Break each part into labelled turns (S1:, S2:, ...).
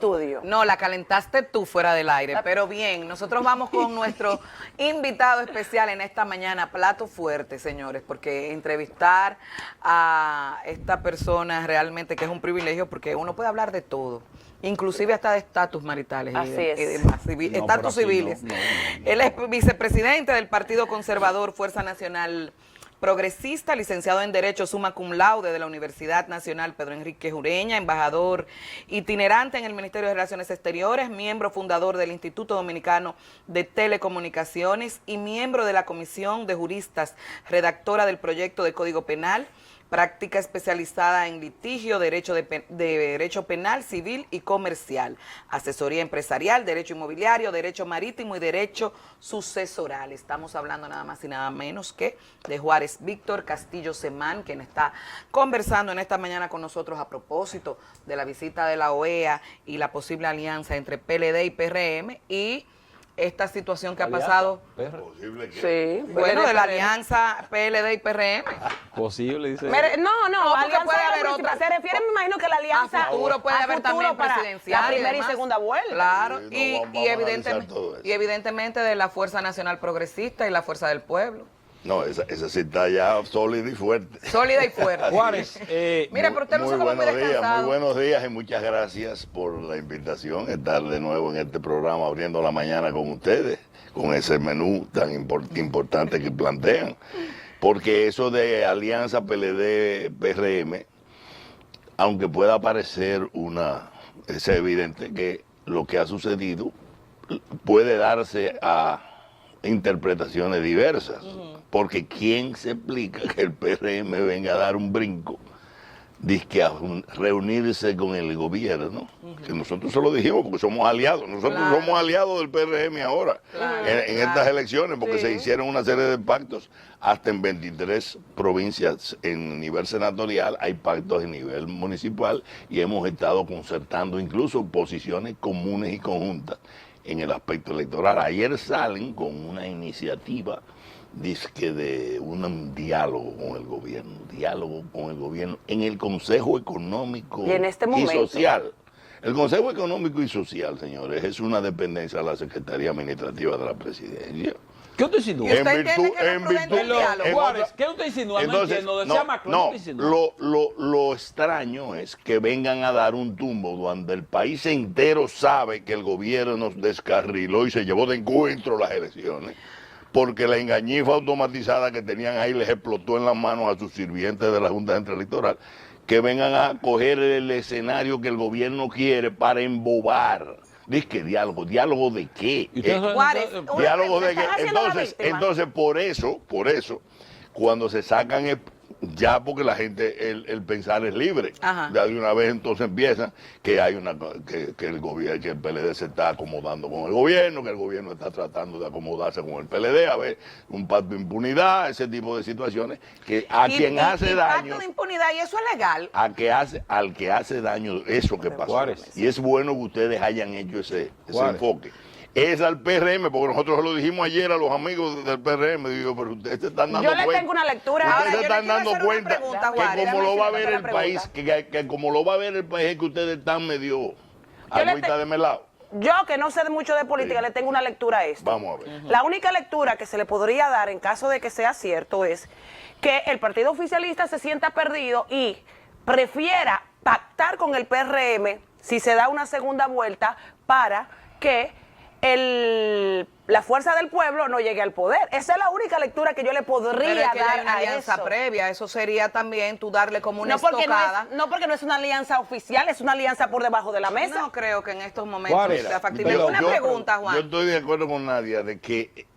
S1: estudio.
S2: No, la calentaste tú fuera del aire, pero bien, nosotros vamos con nuestro invitado especial en esta mañana, plato fuerte, señores, porque entrevistar a esta persona realmente que es un privilegio porque uno puede hablar de todo, inclusive hasta de estatus maritales
S1: Así es.
S2: y demás, estatus civiles. Él es vicepresidente del Partido Conservador Fuerza Nacional Progresista, licenciado en Derecho summa cum laude de la Universidad Nacional Pedro Enrique Ureña, embajador itinerante en el Ministerio de Relaciones Exteriores, miembro fundador del Instituto Dominicano de Telecomunicaciones y miembro de la Comisión de Juristas, redactora del proyecto de Código Penal, práctica especializada en litigio, derecho penal, civil y comercial, asesoría empresarial, derecho inmobiliario, derecho marítimo y derecho sucesoral. Estamos hablando nada más y nada menos que de Juárez Víctor Castillo Semán, quien está conversando en esta mañana con nosotros a propósito de la visita de la OEA y la posible alianza entre PLD y PRM y esta situación que ha pasado.
S3: ¿Posible que?
S1: Sí.
S2: Bueno, de la alianza PLD y PRM.
S4: Posible, dice.
S1: No,
S2: porque
S1: alianza
S2: puede
S1: de la
S2: haber
S1: municipal.
S2: otra.
S1: Se refiere, me imagino que la alianza
S2: A futuro puede haber también
S1: para
S2: presidencial
S1: la primera y
S2: demás.
S1: segunda vuelta.
S2: Claro,
S3: Sí,
S2: y
S3: vamos a analizar todo eso.
S2: evidentemente de la Fuerza Nacional Progresista y la Fuerza del Pueblo.
S3: No, esa sí está ya sólida y fuerte.
S2: Sólida y fuerte.
S4: Juárez,
S2: Mira, pero usted no se come muy descansado.
S3: Muy buenos días y muchas gracias por la invitación, estar de nuevo en este programa abriendo la mañana con ustedes, con ese menú tan importante que plantean. Porque eso de alianza PLD-PRM, aunque pueda parecer es evidente que lo que ha sucedido puede darse a interpretaciones diversas, porque ¿quién se explica que el PRM venga a dar un brinco, dizque a reunirse con el gobierno? Que nosotros se lo dijimos porque somos aliados, nosotros somos aliados del PRM ahora, en estas elecciones, porque se hicieron una serie de pactos, hasta en 23 provincias en nivel senatorial, hay pactos en nivel municipal, y hemos estado concertando incluso posiciones comunes y conjuntas en el aspecto electoral. Ayer salen con una iniciativa, dizque de un diálogo con el gobierno en el Consejo Económico
S1: Y en este momento.
S3: Social. El Consejo Económico y Social, señores, es una dependencia de la Secretaría Administrativa de la Presidencia.
S4: ¿qué usted insinúa?
S2: ¿Y usted entiende que no es prudente el diálogo?
S4: Juárez, ¿qué usted insinúa? No entiendo, decía Macron,
S3: no,
S4: ¿qué usted insinúa?
S3: lo extraño es que vengan a dar un tumbo donde el país entero sabe que el gobierno nos descarriló y se llevó de encuentro las elecciones, porque la engañifa automatizada que tenían ahí les explotó en las manos a sus sirvientes de la Junta Central Electoral, que vengan a coger el escenario que el gobierno quiere para embobar. Dice que diálogo ¿de qué?
S2: Juárez,
S3: Diálogo de
S1: ¿Estás
S3: qué.
S1: haciendo la víctima?
S3: Entonces por eso, cuando se sacan ya porque la gente, el pensar es libre.
S2: Ajá.
S3: Ya de una vez entonces empieza que hay que el gobierno, que el PLD se está acomodando con el gobierno, que el gobierno está tratando de acomodarse con el PLD, a ver, un pacto de impunidad, ese tipo de situaciones, que a quien hace daño.
S2: Pacto de impunidad, y eso es legal.
S3: Al que hace daño eso que pasó.
S4: Juárez.
S3: Y es bueno que ustedes hayan hecho ese
S4: Juárez.
S3: enfoque. Es al PRM, porque nosotros se lo dijimos ayer a los amigos del PRM, digo, pero ustedes se están dando
S1: Yo
S3: cuenta.
S1: le tengo una lectura.
S3: Ustedes
S1: Ahora,
S3: se
S1: yo
S3: están
S1: le quiero
S3: dando
S1: hacer una
S3: cuenta
S1: pregunta,
S3: que
S1: Juárez.
S3: como lo va a
S1: Déjame
S3: ver el
S1: hacerte la
S3: país, que como lo va a ver el país es que ustedes están medio
S1: Yo le
S3: agüita de melado.
S1: Yo, que no sé mucho de política,
S3: Sí.
S1: le tengo una lectura a esto.
S3: Vamos a ver.
S1: La única lectura que se le podría dar en caso de que sea cierto es que el partido oficialista se sienta perdido y prefiera pactar con el PRM si se da una segunda vuelta para que la fuerza del pueblo no llegue al poder. Esa es la única lectura que yo le podría
S2: Pero es que ya
S1: dar
S2: hay una
S1: a
S2: alianza
S1: eso.
S2: previa, eso sería también tú darle como una
S1: No porque
S2: estocada.
S1: porque no es una alianza oficial, es una alianza por debajo de la mesa.
S2: No creo que en estos momentos
S4: Juárez,
S2: sea factible.
S4: pero
S2: Una pregunta, Juan.
S3: Yo estoy de acuerdo con Nadia de que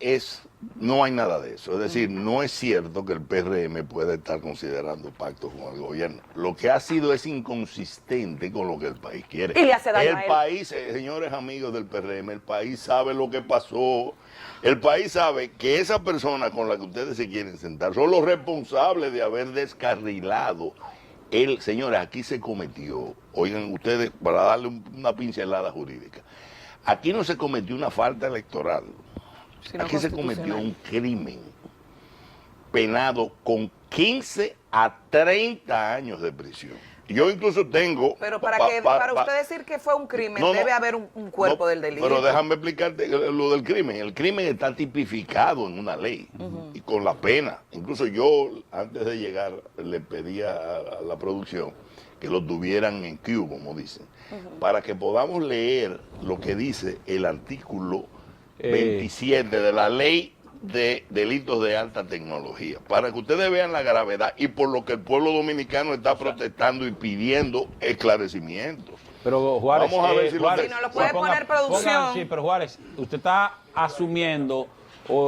S3: no hay nada de eso. Es decir, no es cierto que el PRM pueda estar considerando pactos con el gobierno. Lo que ha sido es inconsistente con lo que el país quiere.
S1: Y le hace daño
S3: El
S1: a él.
S3: país, señores amigos del PRM, el país sabe lo que pasó. El país sabe que esa persona con la que ustedes se quieren sentar son los responsables de haber descarrilado. Señores, aquí se cometió, oigan ustedes, para darle una pincelada jurídica, aquí no se cometió una falta electoral,
S2: Sino
S3: aquí se cometió
S2: constitucional.
S3: un crimen penado con 15 a 30 años de prisión. Yo incluso tengo...
S2: Pero para usted decir que fue un crimen, debe haber un cuerpo del delito.
S3: Pero déjame explicarte lo del crimen. El crimen está tipificado en una ley y con la pena. Incluso yo, antes de llegar, le pedí a la producción que lo tuvieran en queue, como dicen, para que podamos leer lo que dice el artículo 27 de la ley de delitos de alta tecnología, para que ustedes vean la gravedad y por lo que el pueblo dominicano está protestando y pidiendo esclarecimientos.
S4: Pero Juárez,
S3: vamos a ver si
S4: Juárez,
S2: si no lo puede poner producción.
S4: Sí, pero Juárez, usted está asumiendo,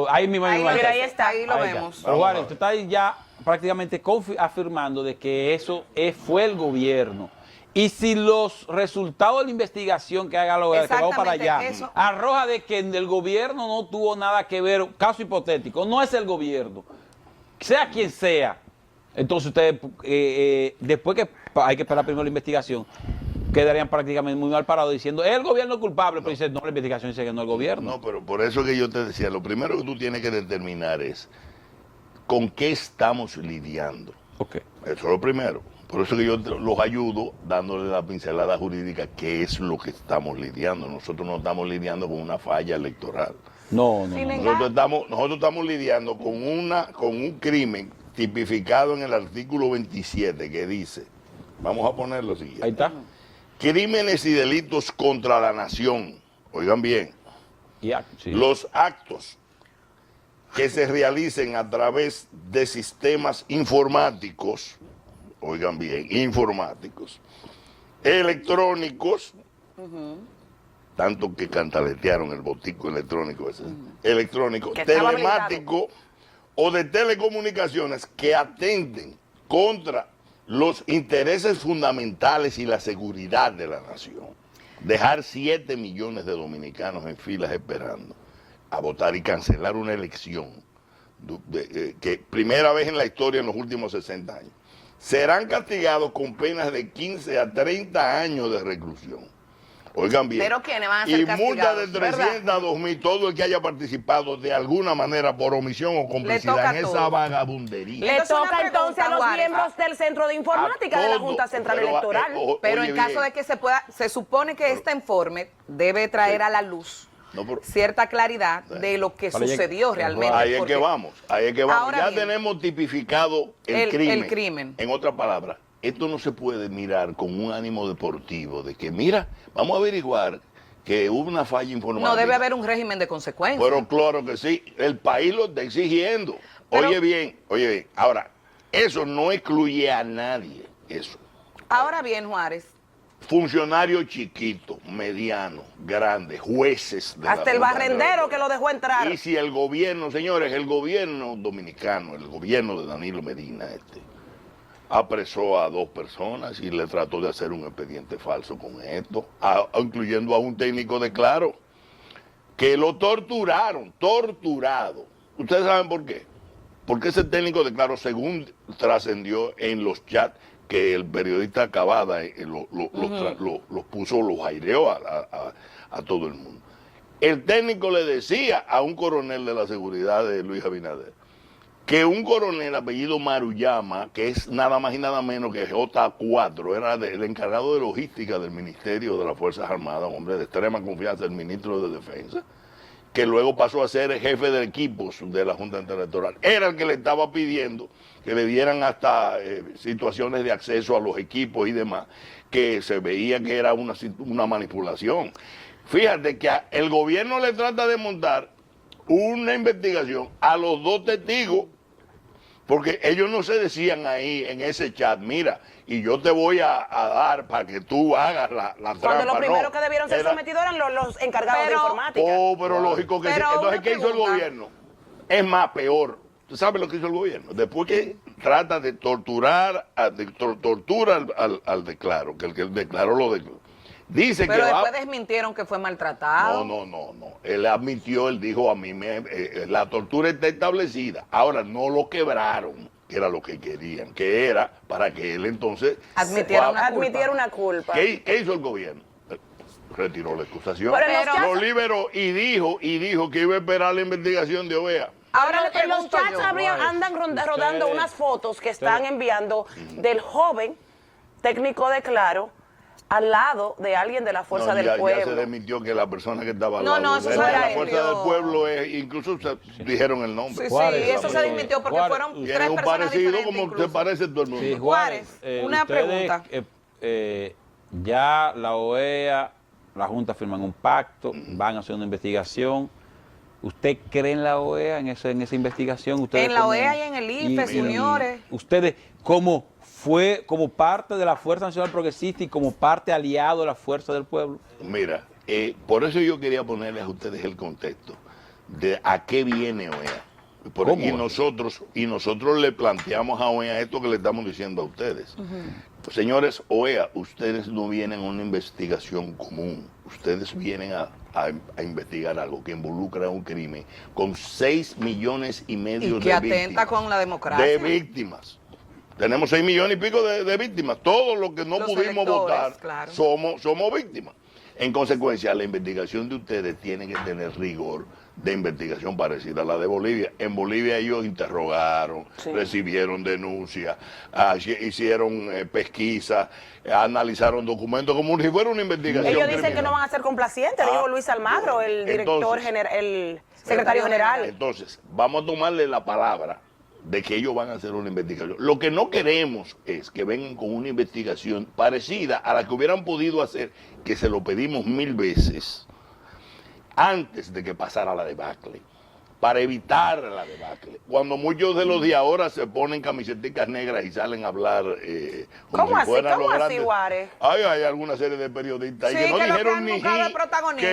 S4: ahí mismo hay
S1: mira, ahí está,
S2: ahí lo vemos.
S4: Pero Juárez, usted está ya prácticamente afirmando de que eso fue el gobierno. Y si los resultados de la investigación que haga lo que va para allá arroja de que el gobierno no tuvo nada que ver, caso hipotético, no es el gobierno, sea quien sea, entonces ustedes, después que hay que esperar primero la investigación, quedarían prácticamente muy mal parados diciendo, es el gobierno culpable, pero dice, no, la investigación dice que no es el gobierno.
S3: No, pero por eso que yo te decía, lo primero que tú tienes que determinar es con qué estamos lidiando.
S4: Okay.
S3: Eso es lo primero. Por eso que yo los ayudo dándole la pincelada jurídica, qué es lo que estamos lidiando. Nosotros no estamos lidiando con una falla electoral.
S4: No.
S3: Nosotros estamos lidiando con un crimen tipificado en el artículo 27 que dice, vamos a ponerlo siguiente.
S4: Ahí está.
S3: Crímenes y delitos contra la nación. Oigan bien.
S4: Sí.
S3: Los actos que se realicen a través de sistemas informáticos, oigan bien, informáticos, electrónicos, tanto que cantaletearon el botico electrónico ese, electrónico, telemático o de telecomunicaciones que atenten contra los intereses fundamentales y la seguridad de la nación. Dejar 7 millones de dominicanos en filas esperando a votar y cancelar una elección que primera vez en la historia en los últimos 60 años. Serán castigados con penas de 15 a 30 años de reclusión. Oigan bien.
S2: Pero ¿quiénes van a ser castigados?
S3: Y multa de 300 a 2.000, todo el que haya participado de alguna manera por omisión o complicidad en esa vagabundería.
S1: Le
S2: Entonces,
S1: toca entonces a los miembros del Centro de Informática de la Junta Central Electoral.
S2: Pero en caso de que se supone que este informe debe traer a la luz cierta claridad de lo que sucedió realmente.
S3: Ahí es que vamos,
S2: Ahora
S3: ya
S2: bien,
S3: tenemos tipificado el
S2: crimen.
S3: En otras palabras, esto no se puede mirar con un ánimo deportivo de que, mira, vamos a averiguar que hubo una falla informática.
S2: No, debe haber un régimen de consecuencias.
S3: Pero claro que sí, el país lo está exigiendo. Oye bien, ahora, eso no excluye a nadie, eso.
S2: Ahora bien, Juárez.
S3: Funcionarios chiquitos, medianos, grandes, jueces.
S1: Hasta el barrendero que lo dejó entrar.
S3: Y si el gobierno, señores, el gobierno dominicano, el gobierno de Danilo Medina, apresó a 2 personas y le trató de hacer un expediente falso con esto, incluyendo a un técnico de Claro, que lo torturado. ¿Ustedes saben por qué? Porque ese técnico de Claro, según trascendió en los chats, que el periodista Cavada los puso, los aireó a todo el mundo. El técnico le decía a un coronel de la seguridad de Luis Abinader que un coronel apellido Maruyama, que es nada más y nada menos que J4, era el encargado de logística del Ministerio de las Fuerzas Armadas, un hombre de extrema confianza, el ministro de Defensa, que luego pasó a ser el jefe de equipos de la Junta Electoral. Era el que le estaba pidiendo que le dieran hasta situaciones de acceso a los equipos y demás, que se veía que era una manipulación. Fíjate que el gobierno le trata de montar una investigación a los 2 testigos, porque ellos no se decían ahí en ese chat, mira, y yo te voy a dar para que tú hagas la trampa.
S1: Cuando lo primero que debieron ser sometidos eran los encargados de informática.
S3: Pero lógico que sí. Entonces, ¿qué hizo el gobierno? Es más, peor. ¿Tú sabes lo que hizo el gobierno? Después que trata de tortura al declaro, que el que declaró lo declaró. Dice
S2: pero
S3: que
S2: después desmintieron que fue maltratado.
S3: No. Él admitió, él dijo, la tortura está establecida. Ahora, no lo quebraron, que era lo que querían, que era para que él entonces
S1: admitiera una culpa.
S3: ¿Qué hizo el gobierno? Retiró la acusación,
S1: pero
S3: lo liberó y dijo que iba a esperar la investigación de OEA.
S1: Ahora en los chats andan rodando unas fotos que están enviando del joven técnico de Claro al lado de alguien de la Fuerza del Pueblo.
S3: Ya se desmintió que la persona que estaba al
S2: No,
S3: lado
S2: no, eso
S3: de
S2: se
S3: la
S2: desmintió.
S3: Fuerza del Pueblo, incluso dijeron el nombre.
S2: Sí,
S4: Juárez,
S2: sí, eso se desmintió porque
S4: Juárez,
S2: fueron
S3: Tiene
S2: tres
S3: un
S2: personas
S3: parecido
S2: diferentes
S3: como
S2: incluso.
S3: te parece todo el mundo.
S4: Sí, Juárez,
S2: una pregunta.
S4: Ya la OEA, la Junta firman un pacto, van a hacer una investigación. ¿Usted cree en la OEA, en esa investigación? ¿Ustedes
S2: En la OEA y en el IFE, señores.
S4: Ustedes, como parte de la Fuerza Nacional Progresista y como parte aliado de la Fuerza del Pueblo.
S3: Mira, por eso yo quería ponerles a ustedes el contexto de a qué viene OEA. Y nosotros le planteamos a OEA esto que le estamos diciendo a ustedes. Señores, OEA, ustedes no vienen a una investigación común. Ustedes vienen a investigar algo que involucra un crimen con 6,5 millones de víctimas.
S2: Que atenta con la democracia.
S3: De víctimas. Tenemos 6 millones y pico de víctimas. Todos los que no pudimos votar
S2: claro,
S3: somos víctimas. En consecuencia, la investigación de ustedes tiene que tener rigor de investigación parecida a la de Bolivia. En Bolivia ellos interrogaron, recibieron denuncias, hicieron pesquisas, analizaron documentos como si fuera una investigación.
S1: Ellos dicen
S3: criminal.
S1: que no van a ser complacientes, dijo Luis Almagro, el director general, el secretario general.
S3: Entonces, vamos a tomarle la palabra de que ellos van a hacer una investigación. Lo que no queremos es que vengan con una investigación parecida a la que hubieran podido hacer, que se lo pedimos 1000 veces, antes de que pasara la debacle, para evitar la debacle. Cuando muchos de los de ahora se ponen camisetas negras y salen a hablar como
S1: ¿Cómo
S3: si
S1: así?
S3: fueran
S1: ¿Cómo
S3: los
S1: así,
S3: grandes.
S1: Juárez?
S3: Hay alguna serie de periodistas
S2: Sí,
S3: que no
S2: que lo
S3: dijeron
S2: que han
S3: ni
S2: buscado el
S3: ji,
S2: protagonismo,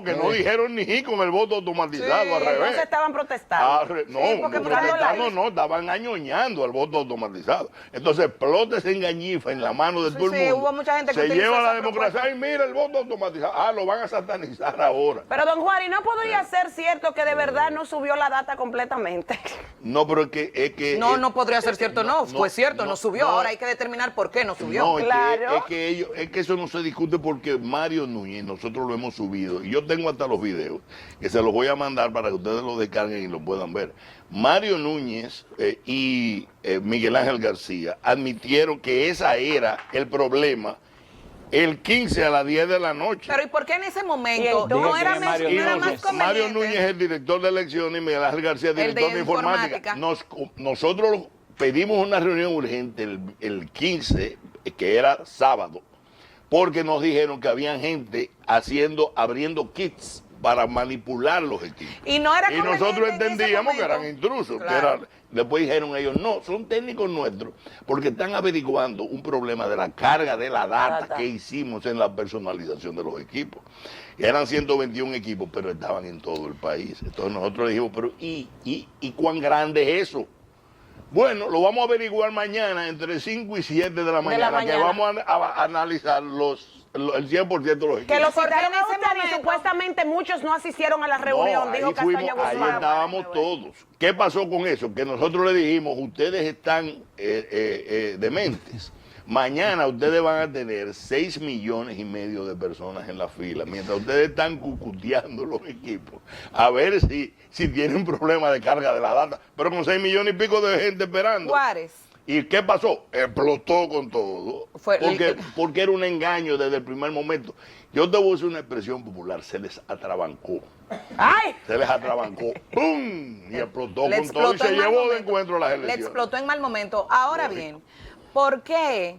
S3: que no dijeron ni ji con el voto automatizado,
S2: Sí,
S3: al revés.
S1: Entonces estaban protestando.
S3: No,
S2: porque
S3: protestando no, estaban añoñando al voto automatizado. Entonces explota esa engañifa en la mano de todo el mundo.
S2: Hubo mucha gente que
S3: se
S2: utilizó
S3: lleva la
S2: esa
S3: democracia. Ay, mira el voto automatizado. Lo van a satanizar ahora.
S1: Pero don Juan, ¿y no podría ser cierto que de verdad no subió la data completamente?
S3: No, pero es que
S2: No podría ser cierto, no. Fue cierto, no subió. Ahora hay que determinar por qué no subió.
S3: No,
S1: Claro.
S3: es que eso no se discute porque Mario Núñez, nosotros lo hemos subido, y yo tengo hasta los videos, que se los voy a mandar para que ustedes los descarguen y lo puedan ver. Mario Núñez y Miguel Ángel García admitieron que ese era el problema el 15 a las 10 de la noche.
S2: Pero ¿y por qué en ese momento
S1: Y
S2: no era más
S3: Mario
S2: conveniente?
S3: Núñez es el director de elecciones y Miguel Ángel García director de informática. Nosotros pedimos una reunión urgente el 15, que era sábado, porque nos dijeron que había gente abriendo kits para manipular los equipos.
S2: Y no era
S3: nosotros
S2: conveniente en ese
S3: entendíamos que
S2: momento.
S3: eran intrusos.
S2: Claro.
S3: Después dijeron ellos, no, son técnicos nuestros, porque están averiguando un problema de la carga de la data que hicimos en la personalización de los equipos. Eran 121 equipos, pero estaban en todo el país. Entonces nosotros dijimos, pero ¿y cuán grande es eso? Bueno, lo vamos a averiguar mañana entre 5 y 7 de la mañana, que vamos a analizar el 100% de los equipos.
S1: Que lo citaron
S2: en
S1: a
S2: ese
S1: usted y
S2: momento
S1: supuestamente muchos no asisieron a la reunión,
S3: No,
S1: dijo
S3: ahí
S1: Castaño Guzmán.
S3: ahí estábamos todos. ¿Qué pasó con eso? Que nosotros le dijimos, ustedes están dementes. Mañana ustedes van a tener 6,5 millones de personas en la fila, mientras ustedes están cucuteando los equipos, a ver si tienen problema de carga de la data, pero con 6 millones y pico de gente esperando.
S2: Juárez.
S3: ¿Y qué pasó? Explotó con todo, porque era un engaño desde el primer momento. Yo te voy a decir una expresión popular, se les atrabancó.
S1: ¡Ay!
S3: Se les atrabancó, ¡pum! Y explotó con todo y se llevó de encuentro las elecciones.
S2: Le explotó en mal momento. Ahora bien, ¿por qué?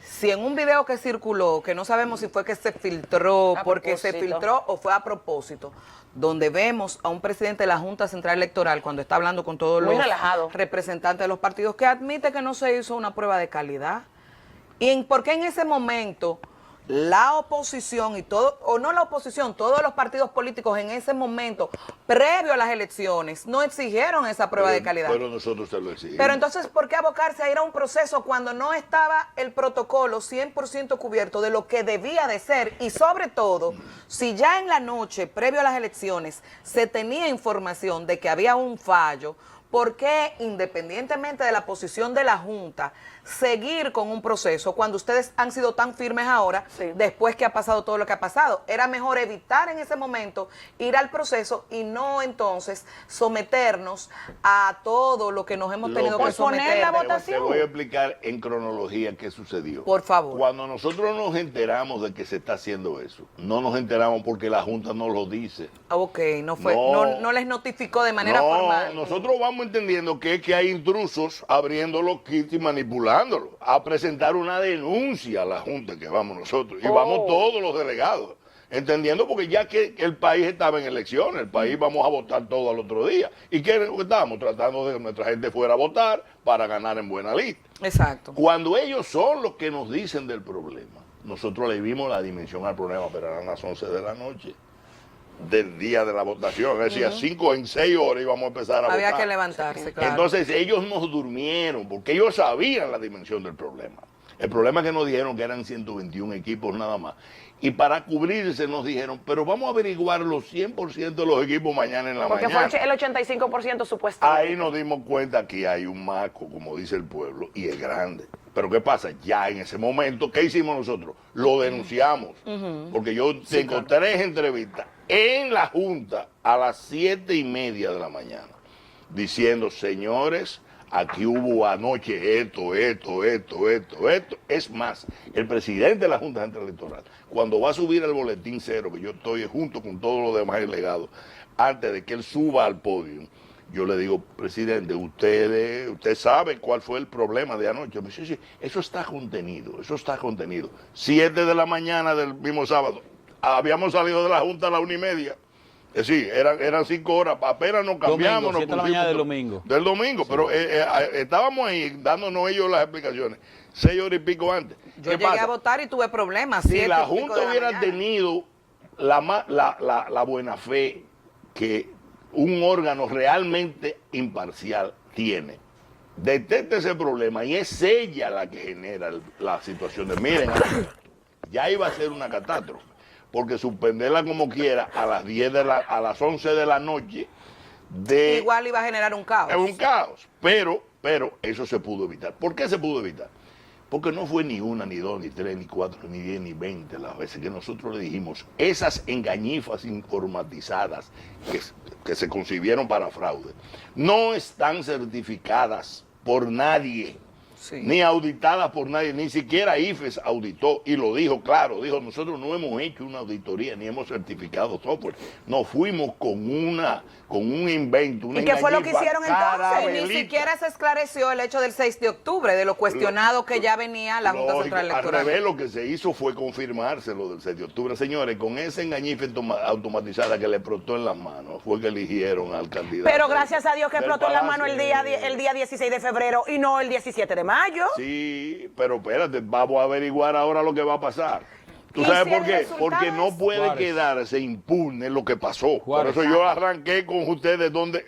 S2: Si en un video que circuló, que no sabemos si fue que se filtró, porque se filtró o fue a propósito, donde vemos a un presidente de la Junta Central Electoral, cuando está hablando con todos los representantes de los partidos, que admite que no se hizo una prueba de calidad. ¿Y por qué en ese momento la oposición y todo, o no la oposición, todos los partidos políticos en ese momento, previo a las elecciones, no exigieron esa prueba de calidad?
S3: Pero nosotros se lo exigimos.
S2: Pero entonces, ¿por qué abocarse a ir a un proceso cuando no estaba el protocolo 100% cubierto de lo que debía de ser? Y sobre todo, si ya en la noche, previo a las elecciones, se tenía información de que había un fallo, ¿por qué, independientemente de la posición de la Junta, seguir con un proceso cuando ustedes han sido tan firmes ahora,
S1: Sí.
S2: después que ha pasado todo lo que ha pasado? Era mejor evitar en ese momento ir al proceso y no entonces someternos a todo lo que nos hemos tenido que
S1: Posponer
S2: someter.
S1: la votación.
S3: Te voy a explicar en cronología qué sucedió.
S2: Por favor.
S3: Cuando nosotros nos enteramos de que se está haciendo eso, no nos enteramos porque la Junta no lo dice.
S2: Ok, no les notificó de manera formal.
S3: Nosotros vamos entendiendo que es que hay intrusos abriendo los kits y manipulándolos. A presentar una denuncia a la Junta, que vamos nosotros, y vamos todos los delegados. Entendiendo porque ya que el país estaba en elecciones, el país vamos a votar todo al otro día. ¿Y qué estábamos tratando de que nuestra gente fuera a votar para ganar en buena lista?
S2: Exacto.
S3: Cuando ellos son los que nos dicen del problema, nosotros le vimos la dimensión al problema, pero eran las 11 de la noche del día de la votación. Es decir, 5 en 6 horas íbamos a empezar a votar.
S2: Había que levantarse, claro.
S3: Entonces ellos nos durmieron porque ellos sabían la dimensión del problema. El problema es que nos dijeron que eran 121 equipos nada más. Y para cubrirse nos dijeron, pero vamos a averiguar los 100% de los equipos mañana en la
S1: Porque
S3: mañana.
S1: fue el 85% supuestamente.
S3: Ahí nos dimos cuenta que hay un maco, como dice el pueblo, y es grande. Pero ¿qué pasa? Ya en ese momento, ¿qué hicimos nosotros? Lo denunciamos. Porque yo tengo 3 entrevistas en la Junta a las 7:30 de la mañana, diciendo, señores, aquí hubo anoche esto. Es más, el presidente de la Junta Central Electoral, cuando va a subir el boletín cero, que yo estoy junto con todos los demás delegados, antes de que él suba al podio, yo le digo, presidente, usted sabe cuál fue el problema de anoche. Me dice, sí, eso está contenido. 7 de la mañana del mismo sábado. Habíamos salido de la Junta a las 1:30. Es decir, eran 5 horas, apenas nos cambiamos.
S4: Domingo, 7 de la mañana del domingo.
S3: Del domingo, sí. Pero estábamos ahí dándonos ellos las explicaciones 6 horas y pico antes.
S2: Yo llegué a votar y tuve problemas.
S3: Si la Junta hubiera tenido la buena fe que un órgano realmente imparcial tiene, detecta ese problema y es ella la que genera la situación de, miren, ya iba a ser una catástrofe. Porque suspenderla como quiera a las 11 de la noche
S2: igual iba a generar un caos.
S3: Es un caos, pero eso se pudo evitar. ¿Por qué se pudo evitar? Porque no fue ni 1, ni 2, ni 3, ni 4, ni 10, ni 20 las veces que nosotros le dijimos, esas engañifas informatizadas que se concibieron para fraude, no están certificadas por nadie. Sí. Ni auditadas por nadie, ni siquiera IFES auditó y lo dijo claro, dijo, nosotros no hemos hecho una auditoría ni hemos certificado software, nos fuimos con un invento, una
S1: ¿y qué fue lo que hicieron entonces?
S2: Ni siquiera se esclareció el hecho del 6 de octubre, de lo cuestionado que ya venía la Junta Central Electoral.
S3: Al revés, lo que se hizo fue confirmarse lo del 6 de octubre, señores, con esa engañifa automatizada que le explotó en las manos, fue que eligieron al candidato.
S1: Pero gracias a Dios que explotó en las manos el día 16 de febrero y no el 17 de mayo.
S3: Sí, pero espérate, vamos a averiguar ahora lo que va a pasar. ¿Tú sabes por qué? Porque no puede quedarse impune lo que pasó. Por eso yo arranqué con ustedes donde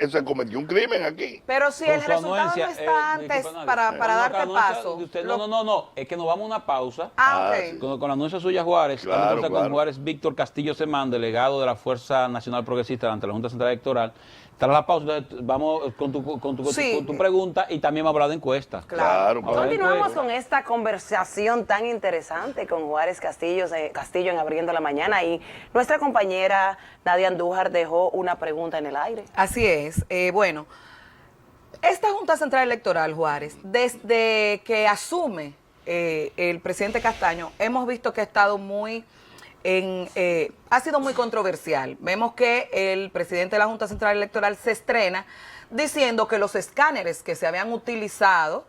S3: se cometió un crimen aquí.
S2: Pero si el resultado no está antes para darte paso.
S4: No, es que nos vamos a una pausa.
S2: Ok.
S4: Con la anuncia suya, Juárez,
S3: claro.
S4: Con Juárez Víctor Castillo Semán, delegado de la Fuerza Nacional Progresista ante la Junta Central Electoral. Tras la pausa, vamos con tu pregunta y también vamos a hablar de encuestas.
S3: Claro.
S1: Continuamos con esta conversación tan interesante con Juárez Castillo en Abriendo la Mañana, y nuestra compañera Nadia Andújar dejó una pregunta en el aire.
S2: Así es. Bueno, esta Junta Central Electoral, Juárez, desde que asume el presidente Castaño, hemos visto que ha estado ha sido muy controversial. Vemos que el presidente de la Junta Central Electoral se estrena diciendo que los escáneres que se habían utilizado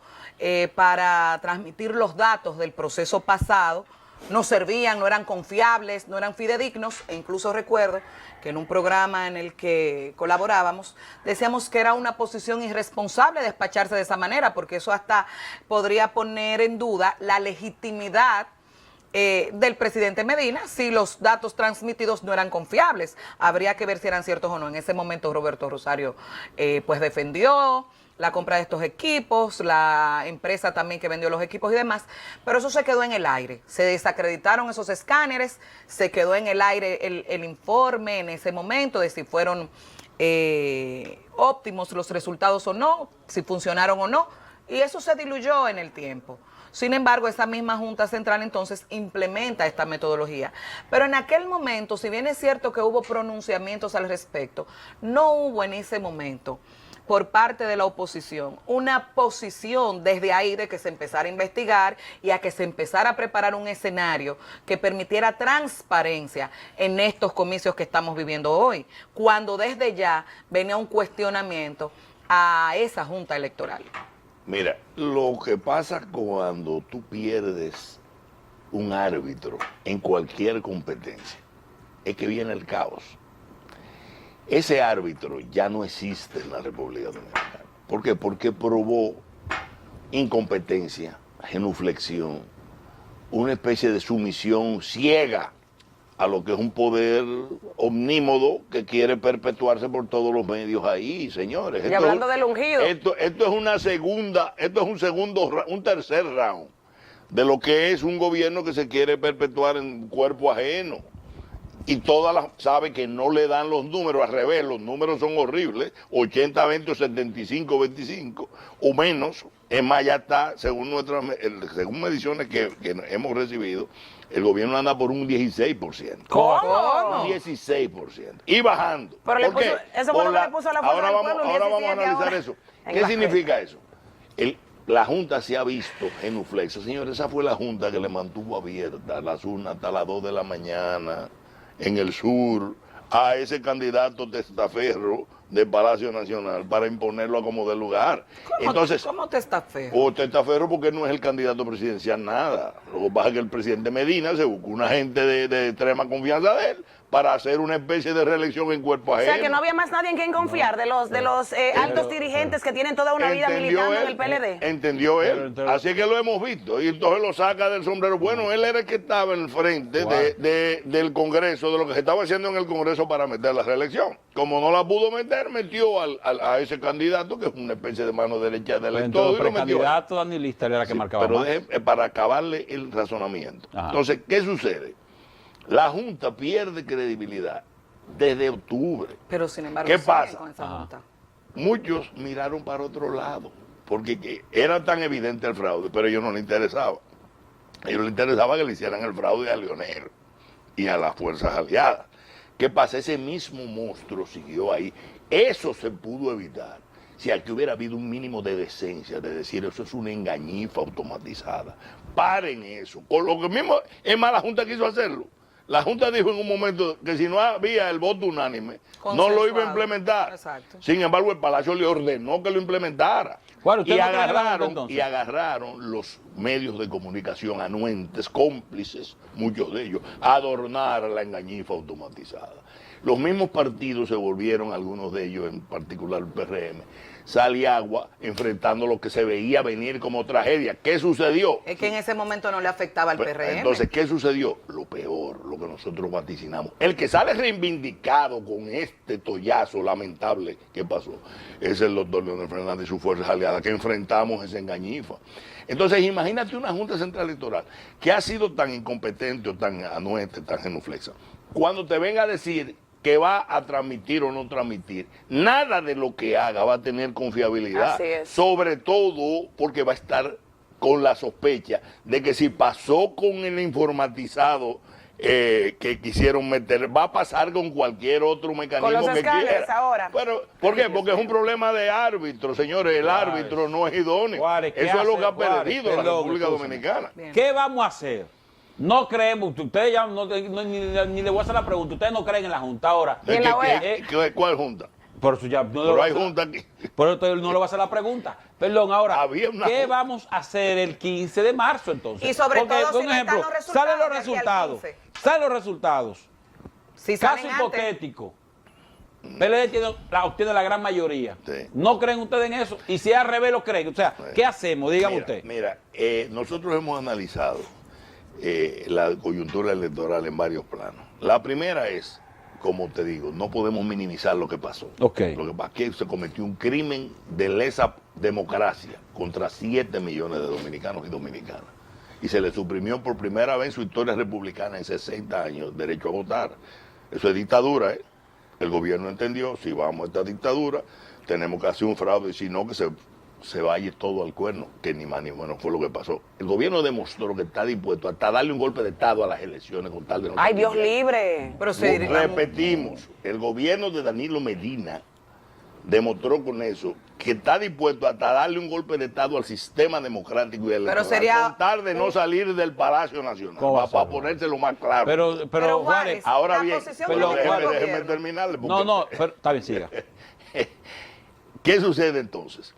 S2: para transmitir los datos del proceso pasado no servían, no eran confiables, no eran fidedignos, e incluso recuerdo que en un programa en el que colaborábamos decíamos que era una posición irresponsable despacharse de esa manera, porque eso hasta podría poner en duda la legitimidad del presidente Medina si los datos transmitidos no eran confiables. Habría que ver si eran ciertos o no. En ese momento Roberto Rosario pues defendió la compra de estos equipos, la empresa también que vendió los equipos y demás, pero eso se quedó en el aire. Se desacreditaron esos escáneres, se quedó en el aire el informe en ese momento de si fueron óptimos los resultados o no, si funcionaron o no. y eso se diluyó en el tiempo. Sin embargo, esa misma Junta Central entonces implementa esta metodología. Pero en aquel momento, si bien es cierto que hubo pronunciamientos al respecto, no hubo en ese momento por parte de la oposición una posición desde ahí de que se empezara a investigar y a que se empezara a preparar un escenario que permitiera transparencia en estos comicios que estamos viviendo hoy, cuando desde ya venía un cuestionamiento a esa Junta Electoral.
S3: Mira, lo que pasa cuando tú pierdes un árbitro en cualquier competencia es que viene el caos. Ese árbitro ya no existe en la República Dominicana. ¿Por qué? Porque probó incompetencia, genuflexión, una especie de sumisión ciega a lo que es un poder omnímodo que quiere perpetuarse por todos los medios ahí, señores.
S1: Y hablando del ungido.
S3: Esto es un tercer round de lo que es un gobierno que se quiere perpetuar en cuerpo ajeno. Y todas las sabe que no le dan los números, al revés, los números son horribles, 80-20 o 75-25 o menos. Es más, ya está, según mediciones que hemos recibido, el gobierno anda por un 16%.
S1: ¿Cómo?
S3: Un 16%. Y bajando.
S1: Pero
S3: ¿Por qué?
S1: eso fue lo que le puso a la fuerza del pueblo,
S3: ahora vamos a
S1: 17
S3: analizar
S1: ahora.
S3: eso. ¿Qué significa eso? La Junta se ha visto genuflexa. Señores, esa fue la Junta que le mantuvo abierta las urnas hasta las 2 de la mañana en el sur a ese candidato testaferro del Palacio Nacional para imponerlo a como de lugar.
S2: ¿Cómo testaferro?
S3: O testaferro porque no es el candidato presidencial nada. Lo que pasa es que el presidente Medina se buscó una gente de extrema confianza de él para hacer una especie de reelección en cuerpo ajeno.
S1: O sea, que no había más nadie en quien confiar de los altos dirigentes que tienen toda una vida militando en el PLD.
S3: Entendió él. Así que lo hemos visto. Y entonces lo saca del sombrero. Bueno, él era el que estaba en el frente del Congreso, de lo que se estaba haciendo en el Congreso para meter la reelección. Como no la pudo meter, metió a ese candidato, que es una especie de mano derecha del electorado.
S4: El candidato danilista era la que marcaba
S3: pero
S4: más.
S3: para acabarle el razonamiento.
S4: Ajá.
S3: Entonces, ¿qué sucede? La Junta pierde credibilidad desde octubre.
S2: Pero sin embargo,
S3: ¿qué
S2: siguen
S3: pasa?
S2: con esa Junta.
S3: Muchos miraron para otro lado, porque era tan evidente el fraude, pero a ellos no les interesaba. A ellos les interesaba que le hicieran el fraude a Leonel y a las fuerzas aliadas. ¿Qué pasa? Ese mismo monstruo siguió ahí. Eso se pudo evitar si aquí hubiera habido un mínimo de decencia, de decir, eso es una engañifa automatizada. Paren eso. Con lo que mismo, es más, la Junta quiso hacerlo. La Junta dijo en un momento que si no había el voto unánime, no lo iba a implementar.
S2: Exacto.
S3: Sin embargo, el Palacio le ordenó que lo implementara.
S4: Bueno,
S3: y agarraron los medios de comunicación anuentes, cómplices, muchos de ellos, a adornar la engañifa automatizada. Los mismos partidos se volvieron, algunos de ellos, en particular el PRM, sal y agua, enfrentando lo que se veía venir como tragedia. ¿Qué sucedió?
S2: Es que en ese momento no le afectaba al PRM.
S3: Entonces, ¿qué sucedió? Lo peor, lo que nosotros vaticinamos. El que sale reivindicado con este tollazo lamentable que pasó es el doctor Leonel Fernández y sus fuerzas aliadas, que enfrentamos esa engañifa. Entonces, imagínate una Junta Central Electoral que ha sido tan incompetente o tan anuente, tan genuflexa, cuando te venga a decir que va a transmitir o no transmitir, nada de lo que haga va a tener confiabilidad.
S1: Así es.
S3: Sobre todo porque va a estar con la sospecha de que si pasó con el informatizado que quisieron meter, va a pasar con cualquier otro mecanismo
S1: con los
S3: que
S1: escáneres
S3: quiera.
S1: ahora.
S3: Pero, ¿por qué? Porque es un problema de árbitro, señores. El árbitro no es idóneo.
S4: Juárez, ¿qué
S3: Eso es lo
S4: hace,
S3: que ha
S4: Juárez?
S3: perdido la
S4: Perdón,
S3: República
S4: escúchame.
S3: Dominicana.
S2: Bien.
S4: ¿Qué vamos a hacer? No creemos, ustedes ya ni le voy a hacer la pregunta, ustedes no creen en la Junta ahora.
S1: ¿Y en la OEA?
S3: ¿Cuál junta?
S4: Por eso ya no
S3: Pero hay junta aquí.
S4: Por eso no le voy a hacer la pregunta. Perdón, ahora,
S3: Había una
S4: ¿qué
S3: junta.
S4: vamos a hacer el 15 de marzo entonces?
S2: Y sobre
S4: Porque,
S2: todo
S4: por
S2: si no están los resultados
S4: salen los
S2: de aquí al
S4: resultados,
S2: 15.
S4: salen los resultados.
S2: Si
S4: Caso
S2: salen antes,
S4: hipotético. PLD obtiene la gran mayoría.
S3: Sí.
S4: ¿No creen ustedes en eso? Y si es al revés lo creen. O sea, ¿qué hacemos? Dígame usted.
S3: Mira, nosotros hemos analizado la coyuntura electoral en varios planos. La primera es, como te digo, no podemos minimizar lo que pasó.
S4: Ok.
S3: Lo que pasa es que se cometió un crimen de lesa democracia contra 7 millones de dominicanos y dominicanas. Y se le suprimió por primera vez en su historia republicana en 60 años derecho a votar. Eso es dictadura, ¿eh? El gobierno entendió, si vamos a esta dictadura, tenemos que hacer un fraude, y si no, que se se vaya todo al cuerno, que ni más ni menos fue lo que pasó. El gobierno demostró que está dispuesto hasta darle un golpe de Estado a las elecciones con tal de no...
S1: ¡Ay, Dios libre!
S2: Pero sí,
S3: repetimos, el gobierno de Danilo Medina demostró con eso que está dispuesto hasta darle un golpe de Estado al sistema democrático y electoral, con tal de no salir del Palacio Nacional, para ponérselo más claro.
S4: Pero Juárez,
S3: ahora bien,
S2: déjeme
S3: terminarle.
S4: No, pero, está bien, siga.
S3: ¿Qué sucede entonces?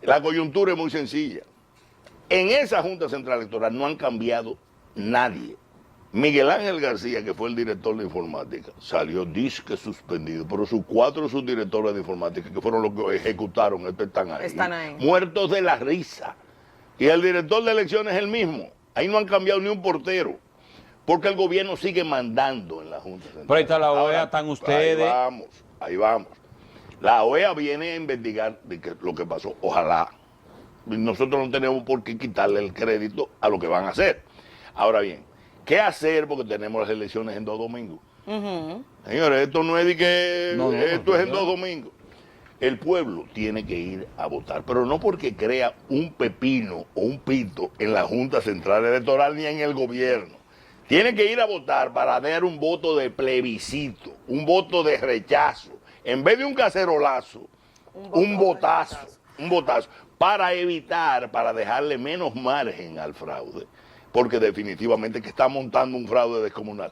S3: La coyuntura es muy sencilla. En esa Junta Central Electoral no han cambiado nadie. Miguel Ángel García, que fue el director de informática, salió disque suspendido, pero sus 4 subdirectores de informática, que fueron los que ejecutaron, están ahí, muertos de la risa. Y el director de elecciones es el mismo. Ahí no han cambiado ni un portero, porque el gobierno sigue mandando en la Junta Central.
S4: Pero ahí está la OEA, ahora, están ustedes.
S3: Ahí vamos. La OEA viene a investigar lo que pasó, ojalá. Nosotros no tenemos por qué quitarle el crédito a lo que van a hacer. Ahora bien, ¿qué hacer? Porque tenemos las elecciones en 2 domingos. Señores, esto no es de que esto es en 2 domingos. El pueblo tiene que ir a votar, pero no porque crea un pepino o un pito en la Junta Central Electoral ni en el gobierno. Tiene que ir a votar para dar un voto de plebiscito, un voto de rechazo. En vez de un cacerolazo, un botazo, para evitar, para dejarle menos margen al fraude, porque definitivamente que está montando un fraude descomunal.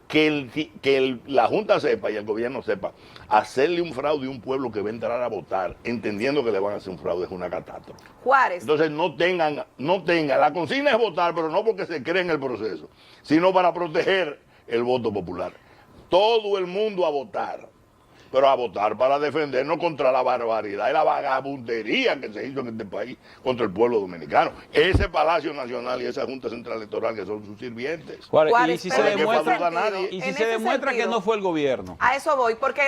S3: Que la Junta sepa y el gobierno sepa, hacerle un fraude a un pueblo que va a entrar a votar, entendiendo que le van a hacer un fraude, es una catástrofe.
S2: Juárez.
S3: Entonces no tengan, la consigna es votar, pero no porque se cree en el proceso, sino para proteger el voto popular. Todo el mundo a votar. Pero a votar para defendernos contra la barbaridad y la vagabundería que se hizo en este país contra el pueblo dominicano. Ese Palacio Nacional y esa Junta Central Electoral que son sus sirvientes.
S4: Y si se demuestra que no fue el gobierno.
S2: A eso voy, porque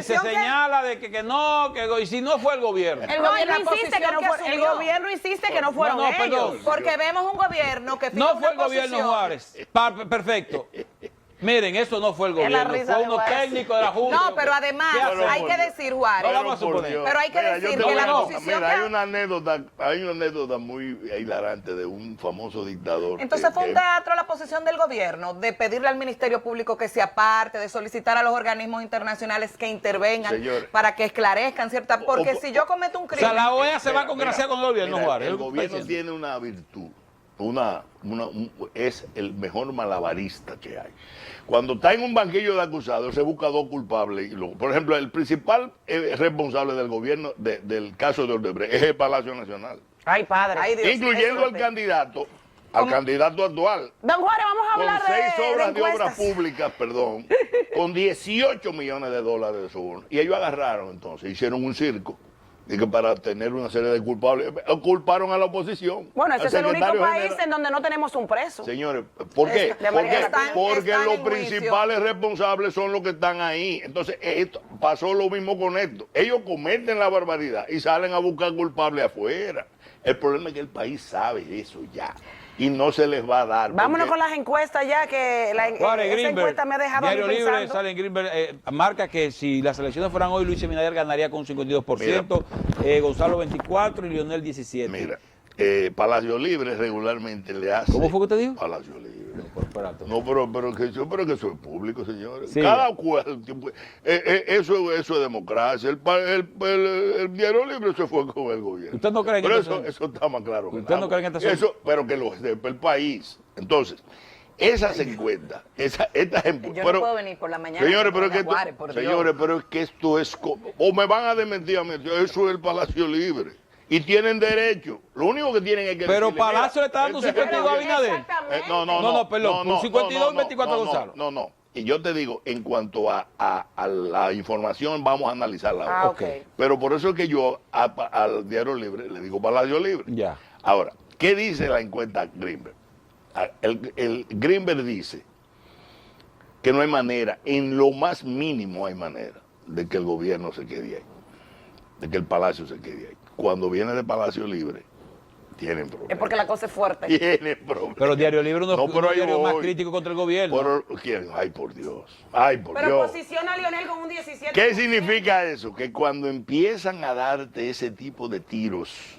S4: se señala de que no, y si no fue el gobierno.
S1: El gobierno insiste que no fueron ellos.
S4: Perdón.
S2: Porque vemos un gobierno que
S4: no fue el gobierno, Juárez. Perfecto. Miren, eso no fue el gobierno, fue unos técnicos de la Junta.
S2: No, pero además hay que decir, Juárez, pero hay que decir que la posición...
S3: Mira, hay una anécdota muy hilarante de un famoso dictador.
S2: Entonces fue un teatro la posición del gobierno, de pedirle al Ministerio Público que se aparte, de solicitar a los organismos internacionales que intervengan para que esclarezcan ciertas... Porque si yo cometo un crimen...
S4: O sea, la OEA se va a congraciar con el gobierno, Juárez.
S3: El gobierno tiene una virtud. Es el mejor malabarista que hay. Cuando está en un banquillo de acusados, se busca 2 culpables. Por ejemplo, el principal responsable del gobierno del caso de Odebrecht es el Palacio Nacional.
S1: Ay, padre. Ay, Dios,
S3: incluyendo al candidato actual.
S1: Don Juárez, vamos a hablar
S3: con 6 obras de obras públicas, con 18 millones de dólares de soborno. Y ellos agarraron entonces, hicieron un circo. Y que para tener una serie de culpables, culparon a la oposición.
S1: Bueno, ese es el único país en donde no tenemos un preso.
S3: Señores, ¿por qué? Porque los principales responsables son los que están ahí. Entonces, pasó lo mismo con esto. Ellos cometen la barbaridad y salen a buscar culpables afuera. El problema es que el país sabe eso ya. Y no se les va a dar.
S1: Vámonos con las encuestas ya, que esa encuesta me ha dejado
S4: Diario Libre, sale en Greenberg, marca que si las elecciones fueran hoy, Luis Abinader ganaría con un 52%, Gonzalo 24% y Lionel 17%.
S3: Mira, Palacio Libre regularmente le hace...
S4: ¿Cómo fue que te dijo?
S3: Palacio Libre.
S4: No,
S3: pero que eso es público, señores.
S4: Sí.
S3: Cada cual... eso es democracia. El Diario Libre se fue con el gobierno.
S4: ¿Usted no cree
S3: que eso está más claro?
S4: ¿Usted no cree que
S3: eso? Pero que lo sepa el país. Entonces, esas encuestas,
S2: yo no puedo venir por la mañana.
S3: Señores, pero es que esto es... O me van a desmentir a mí, eso es el Palacio Libre. Y tienen derecho. Lo único que tienen es que...
S4: Pero Palacio le está dando un 52 a Abinader. No, perdón, con 52 y 24 a Gonzalo.
S3: No. Y yo te digo, en cuanto a la información, vamos a analizarla. Pero por eso es que yo al Diario Libre le digo Palacio Libre.
S4: Ya.
S3: Ahora, ¿qué dice la encuesta Greenberg? El Greenberg dice que no hay manera, en lo más mínimo hay manera, de que el gobierno se quede ahí, de que el Palacio se quede ahí. Cuando viene de Palacio Libre, Tienen problemas.
S1: Es porque la cosa es fuerte.
S3: Tienen problemas.
S4: Pero Diario Libre uno
S3: No, pero
S4: es
S3: ahí
S4: más
S3: voy.
S4: crítico contra el gobierno.
S3: ¿Quién? Ay, por Dios. Ay, por
S1: Pero
S3: Dios.
S1: posiciona a Lionel con un 17%.
S3: ¿Qué significa eso? Que cuando empiezan a darte ese tipo de tiros,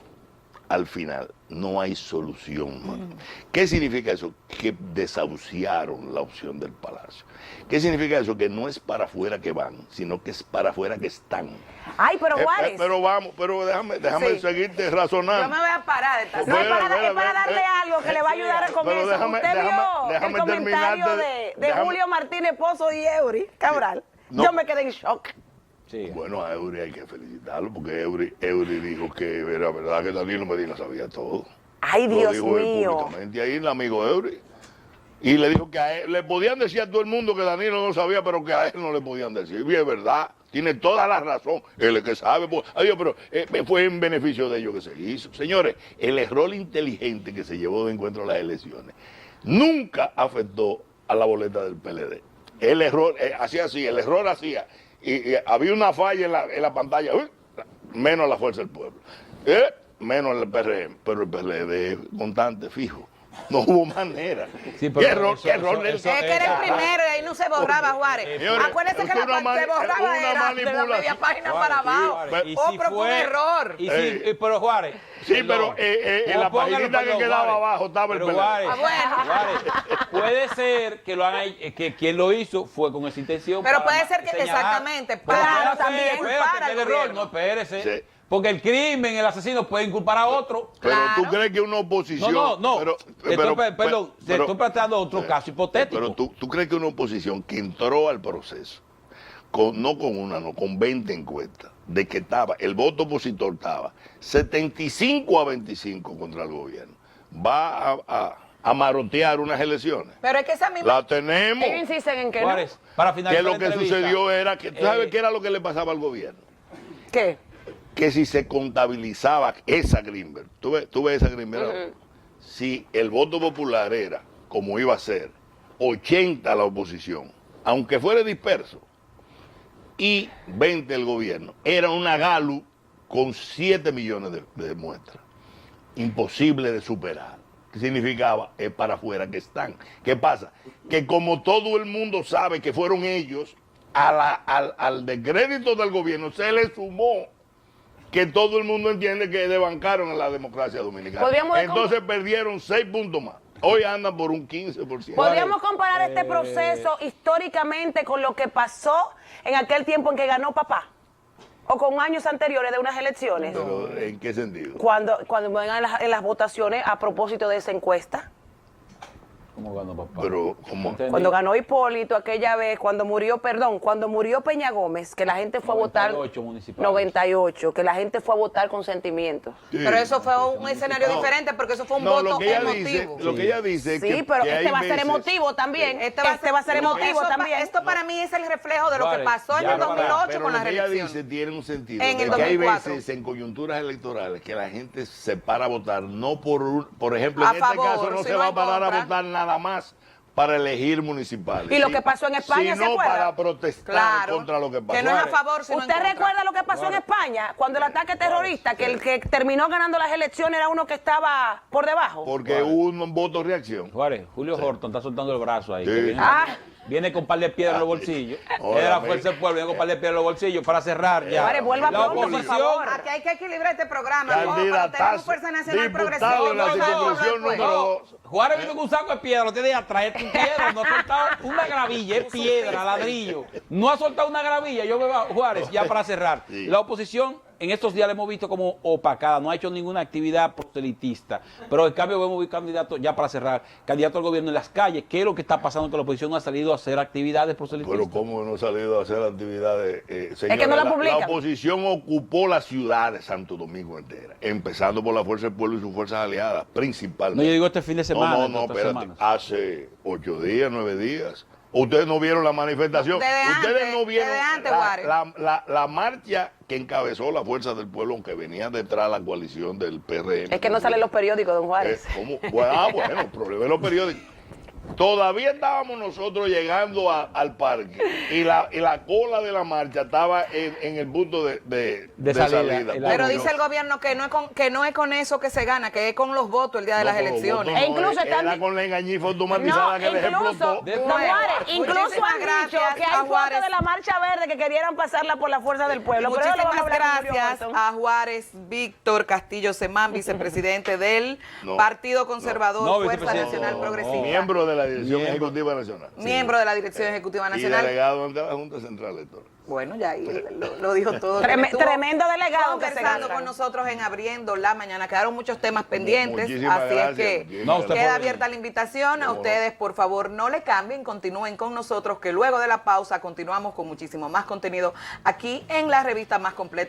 S3: al final no hay solución, mano. ¿Qué significa eso? Que desahuciaron la opción del Palacio. ¿Qué significa eso? Que no es para afuera que van, sino que es para afuera que están.
S1: Ay, pero Juárez.
S3: Pero vamos, pero déjame
S1: Sí.
S3: seguirte razonando.
S2: Yo me voy a parar de esta
S1: No, es para darle algo que le va a ayudar con
S3: pero
S1: eso.
S3: déjame-
S1: Usted
S3: déjame-
S1: vio
S3: déjame
S1: el comentario
S3: terminarte-
S1: de
S3: déjame-
S1: Julio Martínez Pozo y Eury Cabral.
S3: No.
S1: Yo me quedé en shock.
S4: Sí.
S3: Bueno, a Eury hay que felicitarlo, porque Eury dijo que era verdad que Danilo Medina sabía todo.
S1: Ay,
S3: Lo
S1: Dios
S3: dijo él
S1: mío.
S3: públicamente ahí, el amigo Eury. Y le dijo que a él, le podían decir a todo el mundo que Danilo no sabía, pero que a él no le podían decir. Y es verdad, tiene toda la razón. Él es que sabe, pues, adiós, pero fue en beneficio de ellos que se hizo. Señores, el error inteligente que se llevó de encuentro a las elecciones nunca afectó a la boleta del PLD. El error hacía así, el error hacía. Y había una falla en la pantalla, menos la fuerza del pueblo. Menos el PRM, pero el PLD es constante, fijo. No hubo manera.
S4: Sí,
S3: ¿Qué
S4: pero
S3: error?
S4: eso-
S3: ¿Qué error?
S4: eso-
S3: del-
S2: Es que era el primero y ahí no se borraba, Juárez.
S3: Señores,
S2: Acuérdense
S3: es
S2: que la
S3: una
S2: parte se borraba
S3: una
S2: era de la
S3: manipulación.
S2: media página para abajo.
S4: Juárez, y
S2: Oh,
S4: si
S2: pero fue un error.
S4: y si- pero Juárez.
S3: Sí,
S4: perdón,
S3: pero en la
S4: póngalo,
S3: paginita que
S4: perdón,
S3: quedaba
S4: Juárez.
S3: abajo estaba el
S4: Pero
S3: PLD.
S4: Juárez,
S2: bueno.
S4: Juárez, puede ser que lo hagan, que quien lo hizo fue con esa intención.
S2: Pero
S4: para
S2: puede ser que-
S4: señalar.
S2: exactamente,
S4: Pero
S2: para
S4: espérate,
S2: también
S4: espérate,
S2: culpar
S4: que
S2: al
S4: el error,
S2: gobierno.
S4: no, espérese.
S3: Sí.
S4: Porque el crimen, el asesino pueden culpar a otro.
S3: Pero
S2: Claro.
S3: tú crees que una oposición.
S4: No. Perdón, te
S3: pero-
S4: estoy planteando otro caso hipotético.
S3: Pero tú crees que una oposición que entró al proceso, no con una, no, con 20 encuestas, de que estaba, el voto opositor estaba 75-25 contra el gobierno, va a marotear unas elecciones.
S2: Pero es que esa misma...
S3: La tenemos.
S1: Ellos insisten en que no.
S4: Juárez, para
S3: Que
S4: finalizar
S3: lo
S4: la
S3: que
S4: entrevista,
S3: sucedió era que, ¿tú sabes qué era lo que le pasaba al gobierno?
S1: ¿Qué?
S3: Que si se contabilizaba esa Greenberg, tú ves esa Greenberg, si el voto popular era, como iba a ser, 80 la oposición, aunque fuera disperso, y 20 el gobierno, era una GALU con 7 millones de muestras. Imposible de superar. ¿Qué significaba? Es para afuera que están. ¿Qué pasa? Que como todo el mundo sabe que fueron ellos, al descrédito del gobierno se le sumó que todo el mundo entiende que desbancaron en la democracia dominicana.
S1: Podríamos
S3: Entonces perdieron 6 puntos más. Hoy andan por un 15%.
S1: Podríamos comparar este proceso históricamente con lo que pasó en aquel tiempo en que ganó papá. O con años anteriores de unas elecciones.
S3: Pero, ¿en qué sentido?
S1: Cuando vengan en las votaciones a propósito de esa encuesta.
S4: ¿Cómo ganó papá?
S3: Pero, ¿cómo?
S4: Entendí.
S1: Cuando ganó Hipólito aquella vez, cuando murió Peña Gómez, que la gente fue a votar.
S4: 98 municipales.
S1: 98, que la gente fue a votar con sentimientos.
S3: Sí.
S2: Pero eso fue un escenario diferente porque eso fue un
S3: No,
S2: voto
S3: lo que ella
S2: emotivo.
S3: dice, lo que ella dice es
S1: Sí,
S3: que
S1: pero
S3: que
S1: este
S3: hay
S1: va a ser
S3: veces-
S1: emotivo también.
S2: Este
S1: va a ser
S2: no,
S1: emotivo
S2: eso
S1: también.
S2: esto para mí es el reflejo de lo que
S4: Juárez,
S2: pasó en
S4: ya
S2: el
S4: no,
S2: 2008
S3: Pero
S2: con
S3: lo
S2: las
S3: que ella
S2: elecciones.
S3: dice tiene un sentido.
S2: En el
S3: de que hay
S2: 2004.
S3: veces en coyunturas electorales que la gente se para a votar, no por ejemplo,
S2: A
S3: en este
S2: favor,
S3: caso no se
S2: sino
S3: va a
S2: en
S3: parar a
S2: contra.
S3: votar nada más para elegir municipales.
S1: Y lo que pasó en España, ¿se
S3: sino
S1: acuerda?
S3: para protestar
S2: Claro.
S3: contra lo que pasó.
S2: Que no es a favor, sino en
S1: ¿Usted
S2: contra.
S1: recuerda lo que pasó en España? Cuando el ataque terrorista, que el que terminó ganando las elecciones era uno que estaba por debajo.
S3: Porque hubo un voto reacción.
S4: Juárez, Julio Horton está soltando el brazo ahí.
S3: Sí.
S4: Que viene,
S1: Ah.
S4: viene con un par de piedras en los bolsillos.
S3: Ahora,
S4: Es de la
S3: me-
S4: fuerza del pueblo, viene con un par de piedras en los bolsillos para cerrar ya.
S1: Juárez, vuelva
S4: la
S1: pronto, por
S4: oposición.
S1: favor.
S2: Aquí hay que equilibrar este programa. ¿no? Pero
S3: Candidatazo,
S2: tenemos Fuerza Nacional
S3: diputado
S2: Progresista.
S3: en la circunscripción número
S4: No,
S3: 2.
S4: Juárez vino con un saco de piedra, lo tiene atrás, es piedra, no ha soltado una gravilla, es piedra, ladrillo. No ha soltado una gravilla, yo veo a Juárez, ya para cerrar.
S3: Sí.
S4: La oposición, en estos días la hemos visto como opacada, no ha hecho ninguna actividad proselitista, pero en cambio vemos candidatos, ya para cerrar, candidatos al gobierno en las calles. ¿Qué es lo que está pasando? Que la oposición no ha salido a hacer actividades proselitistas.
S3: Pero cómo no ha salido a hacer actividades, señores,
S1: que no la
S3: la
S1: publican.
S3: oposición ocupó la ciudad de Santo Domingo entera, empezando por la Fuerza del Pueblo y sus fuerzas aliadas, principalmente.
S4: No, yo digo este fin de semana.
S3: No,
S4: estas
S3: espérate,
S4: semanas.
S3: hace 8 días, 9 días. Ustedes no vieron la manifestación.
S2: Desde
S3: Ustedes
S2: antes,
S3: no vieron
S2: desde antes, Juárez.
S3: la marcha que encabezó la Fuerza del Pueblo, aunque venía detrás la coalición del PRM.
S1: Es que no salen los periódicos, don Juárez.
S3: ¿Cómo? Bueno, el problema de los periódicos. Todavía estábamos nosotros llegando al parque y la cola de la marcha estaba en el punto de salida.
S2: Pero dice el gobierno que no es con eso que se gana, que es con los votos el día de las elecciones.
S3: No,
S1: e incluso
S3: era con la engañifa automatizada que les explotó.
S1: Incluso han dicho que hay fotos de la marcha verde que querían pasarla por la fuerza del pueblo.
S2: Muchísimas gracias a Juárez Víctor Castillo Semán, vicepresidente del Partido Conservador, Fuerza Nacional Progresista.
S3: Miembro de la Dirección Ejecutiva Nacional.
S2: Miembro de la Dirección Ejecutiva Nacional.
S3: Y delegado ante la Junta Central Electoral.
S2: Bueno, ya ahí lo dijo todo.
S1: Tremendo delegado
S2: conversando con nosotros en Abriendo la Mañana. Quedaron muchos temas pendientes,
S3: Muchísimas
S2: así
S3: gracias.
S2: es que
S3: No,
S2: queda abierta la invitación. A ustedes, por favor, no le cambien, continúen con nosotros, que luego de la pausa continuamos con muchísimo más contenido aquí en la revista más completa.